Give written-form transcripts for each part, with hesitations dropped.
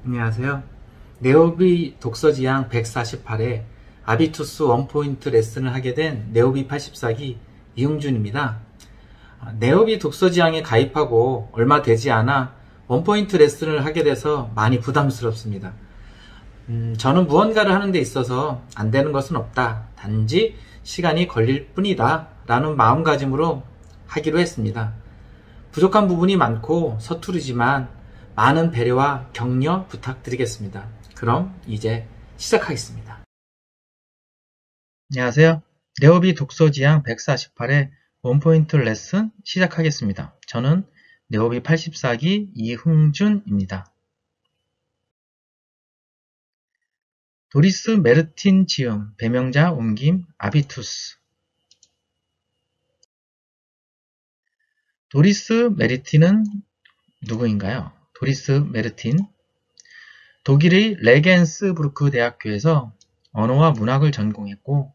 안녕하세요. 네오비 독서지향 148회 아비투스 원포인트 레슨을 하게 된 네오비 84기 이흥준입니다. 네오비 독서지향에 가입하고 얼마 되지 않아 원포인트 레슨을 하게 돼서 많이 부담스럽습니다. 저는 무언가를 하는 데 있어서 안 되는 것은 없다. 단지 시간이 걸릴 뿐이다. 라는 마음가짐으로 하기로 했습니다. 부족한 부분이 많고 서투르지만 많은 배려와 격려 부탁드리겠습니다. 그럼 이제 시작하겠습니다. 안녕하세요. 네오비 독서지향 148회 원포인트 레슨 시작하겠습니다. 저는 네오비 84기 이흥준입니다. 도리스 메르틴 지음, 배명자 옮김, 아비투스. 도리스 메르틴은 누구인가요? 도리스 메르틴, 독일의 레겐스부르크 대학교에서 언어와 문학을 전공했고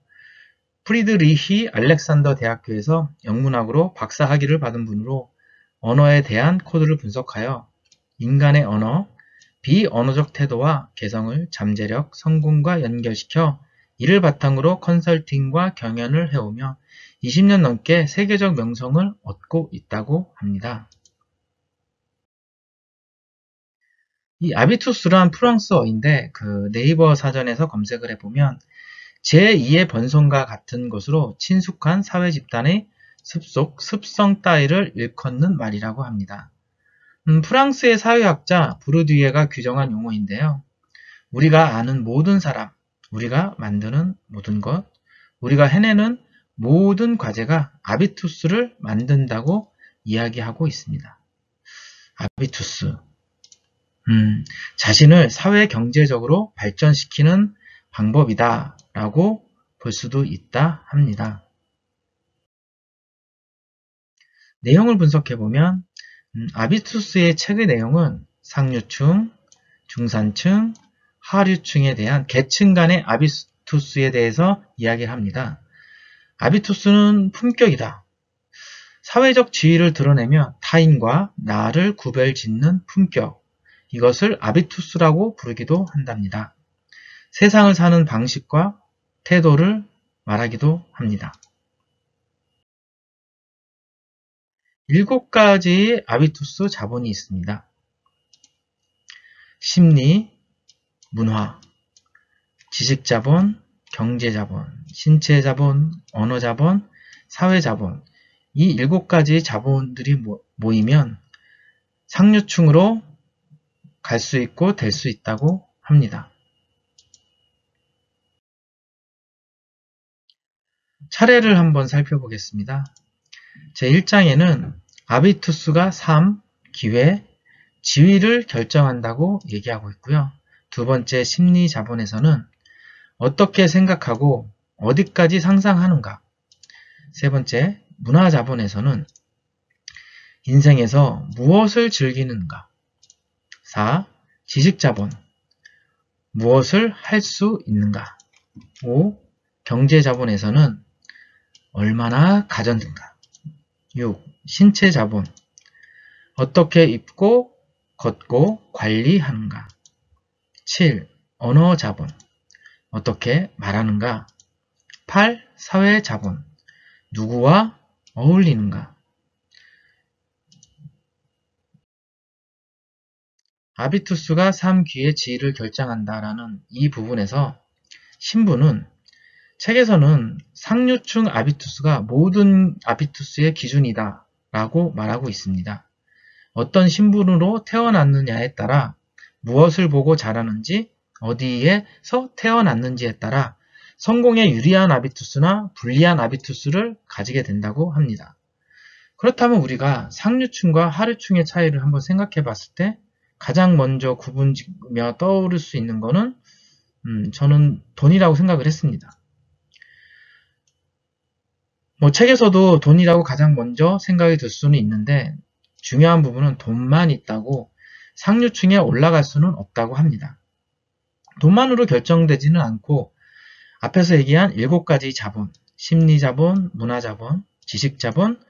프리드리히 알렉산더 대학교에서 영문학으로 박사학위를 받은 분으로 언어에 대한 코드를 분석하여 인간의 언어, 비언어적 태도와 개성을 잠재력, 성공과 연결시켜 이를 바탕으로 컨설팅과 경연을 해오며 20년 넘게 세계적 명성을 얻고 있다고 합니다. 이 아비투스란 프랑스어인데 그 네이버 사전에서 검색을 해보면 제2의 번성과 같은 것으로 친숙한 사회 집단의 습성 따위를 일컫는 말이라고 합니다. 프랑스의 사회학자 부르디에가 규정한 용어인데요. 우리가 아는 모든 사람, 우리가 만드는 모든 것, 우리가 해내는 모든 과제가 아비투스를 만든다고 이야기하고 있습니다. 아비투스, 자신을 사회 경제적으로 발전시키는 방법이다 라고 볼 수도 있다 합니다. 내용을 분석해보면 아비투스의 책의 내용은 상류층, 중산층, 하류층에 대한 계층 간의 아비투스에 대해서 이야기를 합니다. 아비투스는 품격이다. 사회적 지위를 드러내며 타인과 나를 구별짓는 품격, 이것을 아비투스라고 부르기도 한답니다. 세상을 사는 방식과 태도를 말하기도 합니다. 7가지의 아비투스 자본이 있습니다. 심리, 문화, 지식자본, 경제자본, 신체자본, 언어자본, 사회자본, 이 7가지 자본들이 모이면 상류층으로 갈 수 있고 될 수 있다고 합니다. 차례를 한번 살펴보겠습니다. 제1장에는 아비투스가 삶, 기회, 지위를 결정한다고 얘기하고 있고요. 두 번째 심리자본에서는 어떻게 생각하고 어디까지 상상하는가. 세 번째 문화자본에서는 인생에서 무엇을 즐기는가. 4. 지식자본, 무엇을 할 수 있는가. 5. 경제자본에서는 얼마나 가졌는가. 6. 신체자본, 어떻게 입고 걷고 관리하는가. 7. 언어자본, 어떻게 말하는가. 8. 사회자본, 누구와 어울리는가. 아비투스가 삶, 기회, 지위를 결정한다라는 이 부분에서 신부는 책에서는 상류층 아비투스가 모든 아비투스의 기준이다 라고 말하고 있습니다. 어떤 신분으로 태어났느냐에 따라 무엇을 보고 자라는지 어디에서 태어났는지에 따라 성공에 유리한 아비투스나 불리한 아비투스를 가지게 된다고 합니다. 그렇다면 우리가 상류층과 하류층의 차이를 한번 생각해 봤을 때 가장 먼저 구분지며 떠오를 수 있는 거는 저는 돈이라고 생각을 했습니다. 책에서도 돈이라고 가장 먼저 생각이 들 수는 있는데 중요한 부분은 돈만 있다고 상류층에 올라갈 수는 없다고 합니다. 돈만으로 결정되지는 않고 앞에서 얘기한 7가지 자본, 심리자본, 문화자본, 지식자본,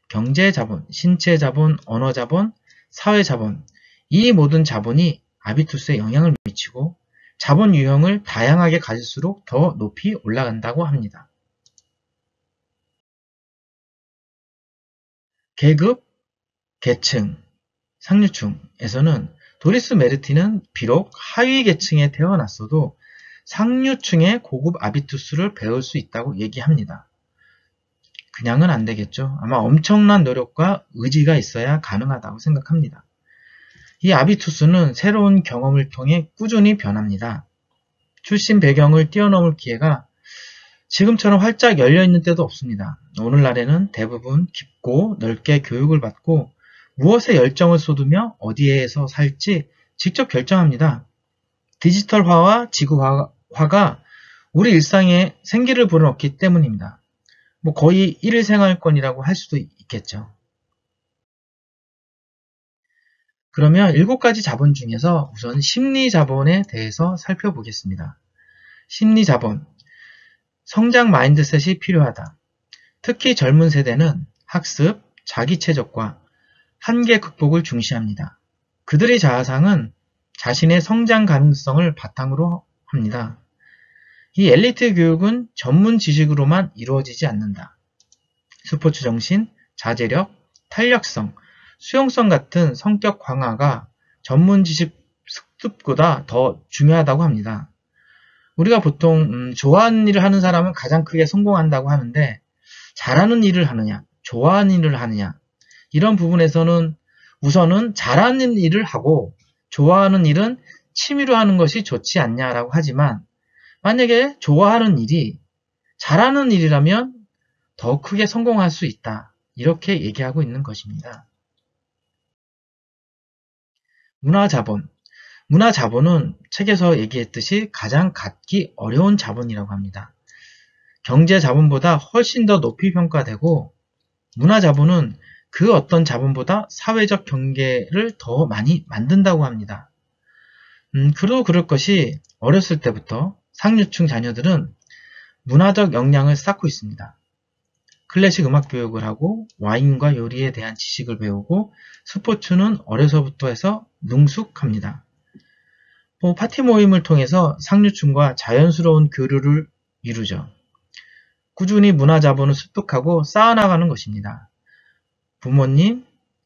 경제자본, 신체자본, 언어자본, 사회자본, 이 모든 자본이 아비투스에 영향을 미치고 자본 유형을 다양하게 가질수록 더 높이 올라간다고 합니다. 계급, 계층, 상류층에서는 도리스 메르티는 비록 하위 계층에 태어났어도 상류층의 고급 아비투스를 배울 수 있다고 얘기합니다. 그냥은 안 되겠죠. 아마 엄청난 노력과 의지가 있어야 가능하다고 생각합니다. 이 아비투스는 새로운 경험을 통해 꾸준히 변합니다. 출신 배경을 뛰어넘을 기회가 지금처럼 활짝 열려있는 때도 없습니다. 오늘날에는 대부분 깊고 넓게 교육을 받고 무엇에 열정을 쏟으며 어디에서 살지 직접 결정합니다. 디지털화와 지구화가 우리 일상에 생기를 불어넣기 때문입니다. 거의 일일 생활권이라고 할 수도 있겠죠. 그러면 7가지 자본 중에서 우선 심리자본에 대해서 살펴보겠습니다. 심리자본, 성장 마인드셋이 필요하다. 특히 젊은 세대는 학습, 자기체적과 한계 극복을 중시합니다. 그들의 자아상은 자신의 성장 가능성을 바탕으로 합니다. 이 엘리트 교육은 전문 지식으로만 이루어지지 않는다. 스포츠 정신, 자제력, 탄력성, 수용성 같은 성격 강화가 전문 지식 습득보다 더 중요하다고 합니다. 우리가 보통 좋아하는 일을 하는 사람은 가장 크게 성공한다고 하는데 잘하는 일을 하느냐, 좋아하는 일을 하느냐 이런 부분에서는 우선은 잘하는 일을 하고 좋아하는 일은 취미로 하는 것이 좋지 않냐라고 하지만 만약에 좋아하는 일이 잘하는 일이라면 더 크게 성공할 수 있다. 이렇게 얘기하고 있는 것입니다. 문화자본. 문화자본은 책에서 얘기했듯이 가장 갖기 어려운 자본이라고 합니다. 경제자본보다 훨씬 더 높이 평가되고 문화자본은 그 어떤 자본보다 사회적 경계를 더 많이 만든다고 합니다. 그도 그럴 것이 어렸을 때부터 상류층 자녀들은 문화적 역량을 쌓고 있습니다. 클래식 음악 교육을 하고 와인과 요리에 대한 지식을 배우고 스포츠는 어려서부터 해서 능숙합니다. 파티 모임을 통해서 상류층과 자연스러운 교류를 이루죠. 꾸준히 문화자본을 습득하고 쌓아나가는 것입니다. 부모님,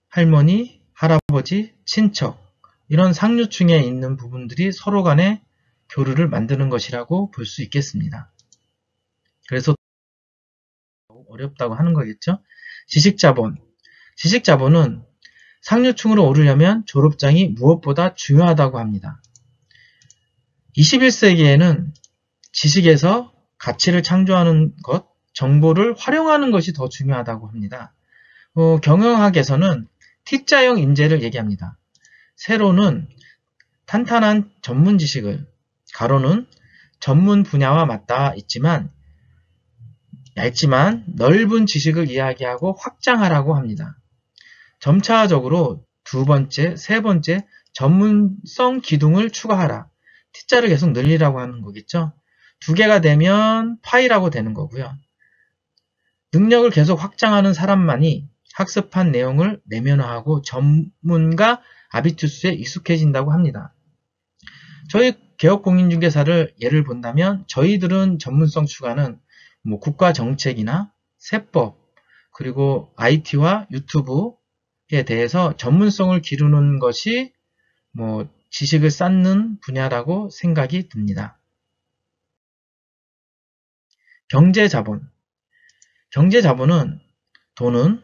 할머니, 할아버지, 친척 이런 상류층에 있는 부분들이 서로 간에 교류를 만드는 것이라고 볼 수 있겠습니다. 그래서 어렵다고 하는 거겠죠. 지식자본. 지식자본은 상류층으로 오르려면 졸업장이 무엇보다 중요하다고 합니다. 21세기에는 지식에서 가치를 창조하는 것, 정보를 활용하는 것이 더 중요하다고 합니다. 경영학에서는 T자형 인재를 얘기합니다. 세로는 탄탄한 전문 지식을, 가로는 전문 분야와 맞닿아 있지만 얇지만 넓은 지식을 이야기하고 확장하라고 합니다. 점차적으로 두 번째, 세 번째 전문성 기둥을 추가하라. T자를 계속 늘리라고 하는 거겠죠. 2개가 되면 파이라고 되는 거고요. 능력을 계속 확장하는 사람만이 학습한 내용을 내면화하고 전문가 아비투스에 익숙해진다고 합니다. 저희 개업공인중개사를 예를 본다면 저희들은 전문성 추가는 국가정책이나 세법 그리고 IT와 유튜브에 대해서 전문성을 기르는 것이 지식을 쌓는 분야라고 생각이 듭니다. 경제자본. 경제자본은 돈은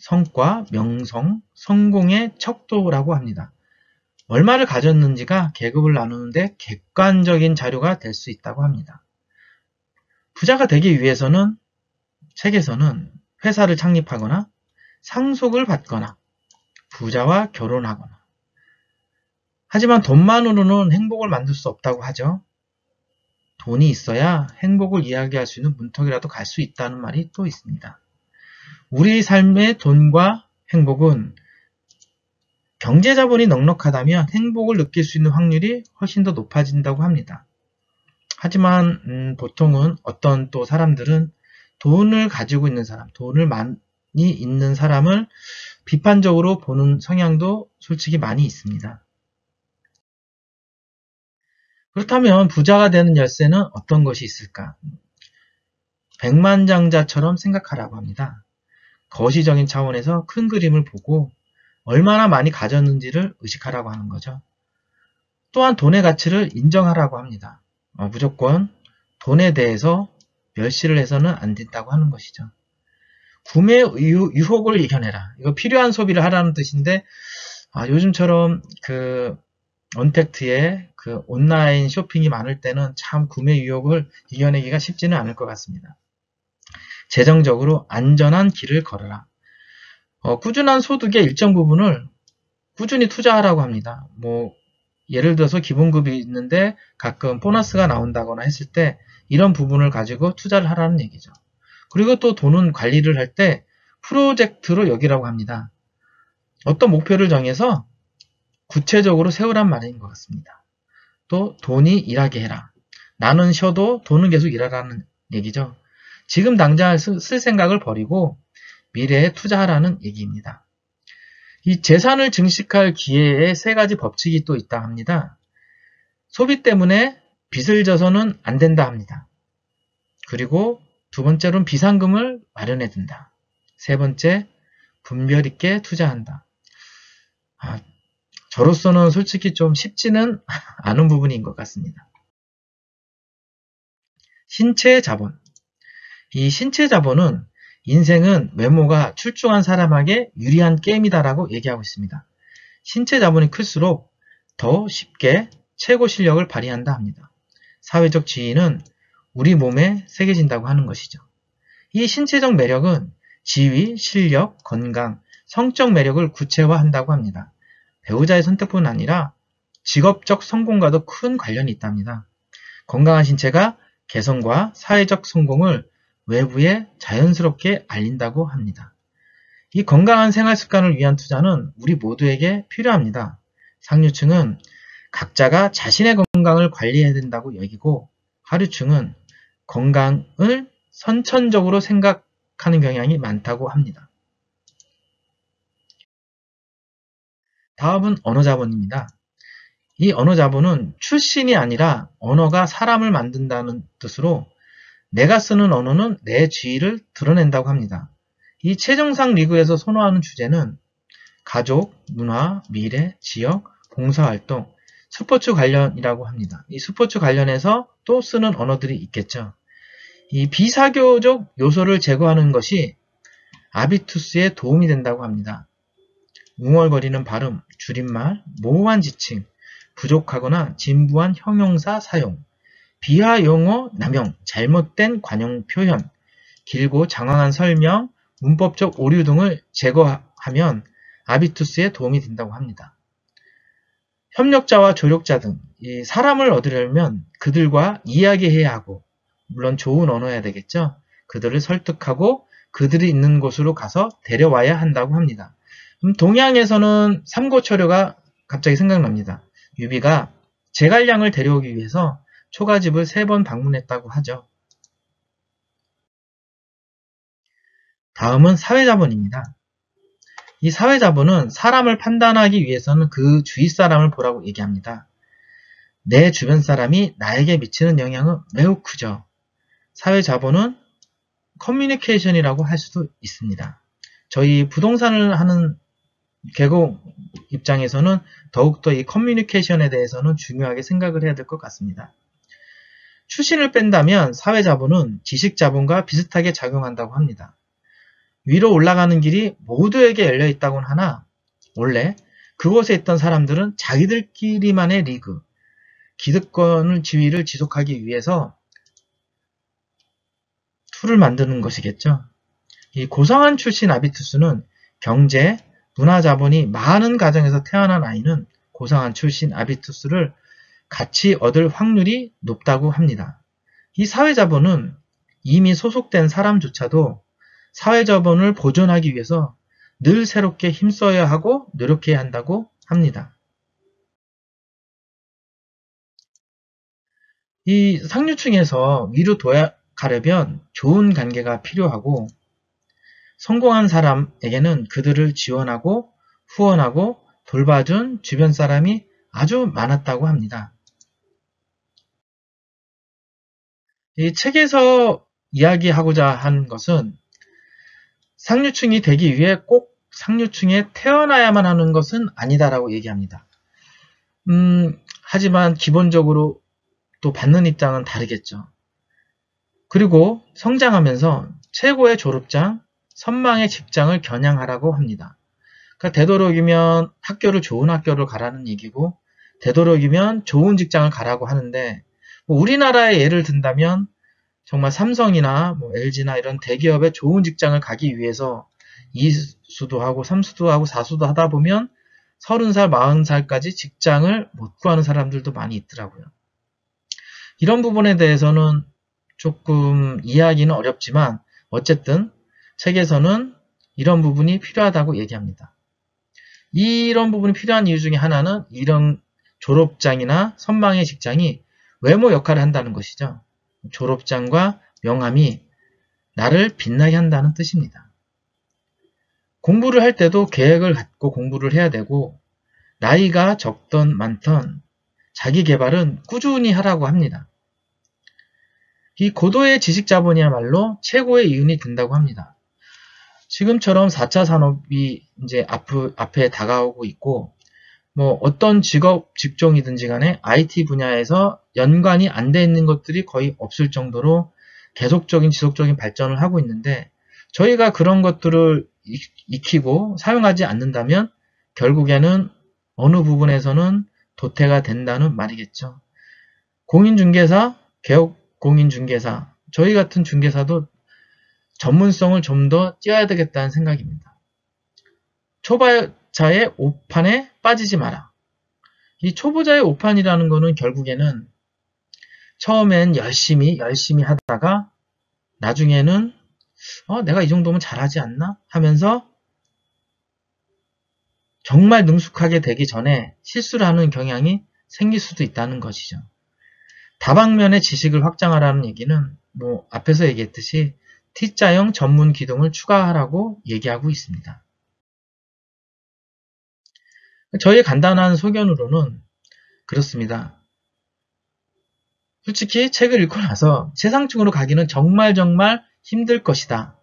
성과, 명성, 성공의 척도라고 합니다. 얼마를 가졌는지가 계급을 나누는데 객관적인 자료가 될 수 있다고 합니다. 부자가 되기 위해서는 책에서는 회사를 창립하거나 상속을 받거나 부자와 결혼하거나 하지만 돈만으로는 행복을 만들 수 없다고 하죠. 돈이 있어야 행복을 이야기할 수 있는 문턱이라도 갈 수 있다는 말이 또 있습니다. 우리 삶의 돈과 행복은 경제자본이 넉넉하다면 행복을 느낄 수 있는 확률이 훨씬 더 높아진다고 합니다. 하지만 보통은 어떤 또 사람들은 돈을 가지고 있는 사람, 돈을 많이 있는 사람을 비판적으로 보는 성향도 솔직히 많이 있습니다. 그렇다면 부자가 되는 열쇠는 어떤 것이 있을까? 백만장자처럼 생각하라고 합니다. 거시적인 차원에서 큰 그림을 보고 얼마나 많이 가졌는지를 의식하라고 하는 거죠. 또한 돈의 가치를 인정하라고 합니다. 무조건 돈에 대해서 멸시를 해서는 안 된다고 하는 것이죠. 구매 유혹을 이겨내라. 이거 필요한 소비를 하라는 뜻인데 요즘처럼 그 언택트에 그 온라인 쇼핑이 많을 때는 참 구매 유혹을 이겨내기가 쉽지는 않을 것 같습니다. 재정적으로 안전한 길을 걸어라. 꾸준한 소득의 일정 부분을 꾸준히 투자하라고 합니다. 예를 들어서 기본급이 있는데 가끔 보너스가 나온다거나 했을 때 이런 부분을 가지고 투자를 하라는 얘기죠. 그리고 또 돈은 관리를 할 때 프로젝트로 여기라고 합니다. 어떤 목표를 정해서 구체적으로 세우란 말인 것 같습니다. 또 돈이 일하게 해라. 나는 쉬어도 돈은 계속 일하라는 얘기죠. 지금 당장 쓸 생각을 버리고 미래에 투자하라는 얘기입니다. 이 재산을 증식할 기회에 세 가지 법칙이 또 있다 합니다. 소비 때문에 빚을 져서는 안 된다 합니다. 그리고 두 번째로는 비상금을 마련해 둔다. 세 번째, 분별 있게 투자한다. 저로서는 솔직히 좀 쉽지는 않은 부분인 것 같습니다. 신체 자본. 이 신체 자본은 인생은 외모가 출중한 사람에게 유리한 게임이다라고 얘기하고 있습니다. 신체 자본이 클수록 더 쉽게 최고 실력을 발휘한다 합니다. 사회적 지위는 우리 몸에 새겨진다고 하는 것이죠. 이 신체적 매력은 지위, 실력, 건강, 성적 매력을 구체화한다고 합니다. 배우자의 선택뿐 아니라 직업적 성공과도 큰 관련이 있답니다. 건강한 신체가 개성과 사회적 성공을 외부에 자연스럽게 알린다고 합니다. 이 건강한 생활 습관을 위한 투자는 우리 모두에게 필요합니다. 상류층은 각자가 자신의 건강을 관리해야 된다고 여기고 하류층은 건강을 선천적으로 생각하는 경향이 많다고 합니다. 다음은 언어자본입니다. 이 언어자본은 출신이 아니라 언어가 사람을 만든다는 뜻으로 내가 쓰는 언어는 내 지위를 드러낸다고 합니다. 이 최정상 리그에서 선호하는 주제는 가족, 문화, 미래, 지역, 봉사활동, 스포츠 관련이라고 합니다. 이 스포츠 관련해서 또 쓰는 언어들이 있겠죠. 이 비사교적 요소를 제거하는 것이 아비투스에 도움이 된다고 합니다. 웅얼거리는 발음, 줄임말, 모호한 지칭, 부족하거나 진부한 형용사 사용, 비하 용어 남용, 잘못된 관용 표현, 길고 장황한 설명, 문법적 오류 등을 제거하면 아비투스에 도움이 된다고 합니다. 협력자와 조력자 등 사람을 얻으려면 그들과 이야기해야 하고 물론 좋은 언어여야 되겠죠. 그들을 설득하고 그들이 있는 곳으로 가서 데려와야 한다고 합니다. 동양에서는 삼고초려가 갑자기 생각납니다. 유비가 제갈량을 데려오기 위해서 초가집을 3번 방문했다고 하죠. 다음은 사회자본입니다. 이 사회자본은 사람을 판단하기 위해서는 그 주위 사람을 보라고 얘기합니다. 내 주변 사람이 나에게 미치는 영향은 매우 크죠. 사회자본은 커뮤니케이션이라고 할 수도 있습니다. 저희 부동산을 하는 개공 입장에서는 더욱더 이 커뮤니케이션에 대해서는 중요하게 생각을 해야 될 것 같습니다. 출신을 뺀다면 사회자본은 지식자본과 비슷하게 작용한다고 합니다. 위로 올라가는 길이 모두에게 열려 있다곤 하나 원래 그곳에 있던 사람들은 자기들끼리만의 리그, 기득권을 지위를 지속하기 위해서 툴을 만드는 것이겠죠. 이 고상한 출신 아비투스는 경제, 문화자본이 많은 가정에서 태어난 아이는 고상한 출신 아비투스를 같이 얻을 확률이 높다고 합니다. 이 사회자본은 이미 소속된 사람조차도 사회자본을 보존하기 위해서 늘 새롭게 힘써야 하고 노력해야 한다고 합니다. 이 상류층에서 위로 도약하려면 좋은 관계가 필요하고 성공한 사람에게는 그들을 지원하고 후원하고 돌봐준 주변 사람이 아주 많았다고 합니다. 이 책에서 이야기하고자 하는 것은 상류층이 되기 위해 꼭 상류층에 태어나야만 하는 것은 아니다라고 얘기합니다. 하지만 기본적으로 또 받는 입장은 다르겠죠. 그리고 성장하면서 최고의 졸업장, 선망의 직장을 겨냥하라고 합니다. 그러니까 되도록이면 좋은 학교를 가라는 얘기고, 되도록이면 좋은 직장을 가라고 하는데, 뭐 우리나라의 예를 든다면 정말 삼성이나 뭐 LG나 이런 대기업의 좋은 직장을 가기 위해서 이수도 하고 삼수도 하고 사수도 하다 보면 30살, 40살까지 직장을 못 구하는 사람들도 많이 있더라고요. 이런 부분에 대해서는 조금 이해하기는 어렵지만 어쨌든 책에서는 이런 부분이 필요하다고 얘기합니다. 이런 부분이 필요한 이유 중에 하나는 이런 졸업장이나 선망의 직장이 외모 역할을 한다는 것이죠. 졸업장과 명함이 나를 빛나게 한다는 뜻입니다. 공부를 할 때도 계획을 갖고 공부를 해야 되고 나이가 적던 많던 자기 개발은 꾸준히 하라고 합니다. 이 고도의 지식 자본이야말로 최고의 이윤이 된다고 합니다. 지금처럼 4차 산업이 이제 앞에 다가오고 있고, 뭐 어떤 직종이든지 간에 IT 분야에서 연관이 안 돼 있는 것들이 거의 없을 정도로 계속적인 지속적인 발전을 하고 있는데, 저희가 그런 것들을 익히고 사용하지 않는다면 결국에는 어느 부분에서는 도태가 된다는 말이겠죠. 공인중개사, 개업공인중개사, 저희 같은 중개사도 전문성을 좀 더 띄어야 되겠다는 생각입니다. 초보자의 오판에 빠지지 마라. 이 초보자의 오판이라는 거는 결국에는 처음엔 열심히 하다가 나중에는 내가 이 정도면 잘하지 않나? 하면서 정말 능숙하게 되기 전에 실수를 하는 경향이 생길 수도 있다는 것이죠. 다방면의 지식을 확장하라는 얘기는 뭐 앞에서 얘기했듯이 T자형 전문 기둥을 추가하라고 얘기하고 있습니다. 저희의 간단한 소견으로는 그렇습니다. 솔직히 책을 읽고 나서 최상층으로 가기는 정말 힘들 것이다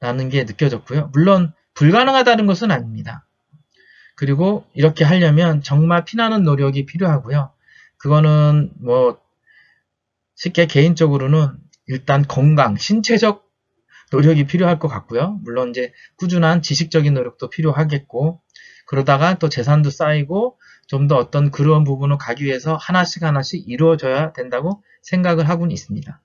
라는 게 느껴졌고요. 물론 불가능하다는 것은 아닙니다. 그리고 이렇게 하려면 정말 피나는 노력이 필요하고요. 그거는 뭐 쉽게 개인적으로는 일단 건강, 신체적 노력이 필요할 것 같고요. 물론 이제 꾸준한 지식적인 노력도 필요하겠고, 그러다가 또 재산도 쌓이고 좀 더 어떤 그런 부분을 가기 위해서 하나씩 이루어져야 된다고 생각을 하고는 있습니다.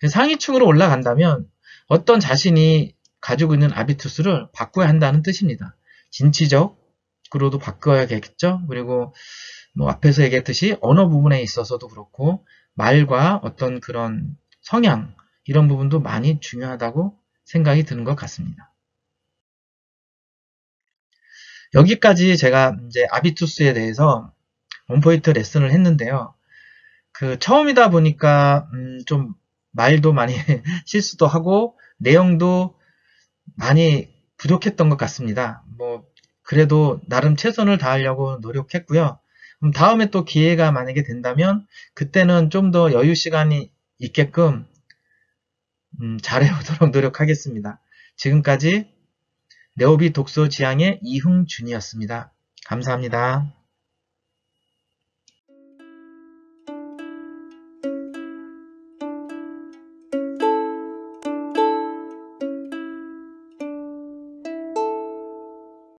상위층으로 올라간다면 어떤 자신이 가지고 있는 아비투스를 바꿔야 한다는 뜻입니다. 진취적으로도 바꿔야겠죠. 그리고 뭐 앞에서 얘기했듯이 언어 부분에 있어서도 그렇고 말과 어떤 그런 성향 이런 부분도 많이 중요하다고 생각이 드는 것 같습니다. 여기까지 제가 이제 아비투스에 대해서 원포인트 레슨을 했는데요. 그 처음이다 보니까 좀 말도 많이 실수도 하고 내용도 많이 부족했던 것 같습니다. 뭐 그래도 나름 최선을 다하려고 노력했고요. 다음에 또 기회가 만약에 된다면 그때는 좀 더 여유 시간이 있게끔 잘해보도록 노력하겠습니다. 지금까지 네오비 독서 지향의 이흥준이었습니다. 감사합니다.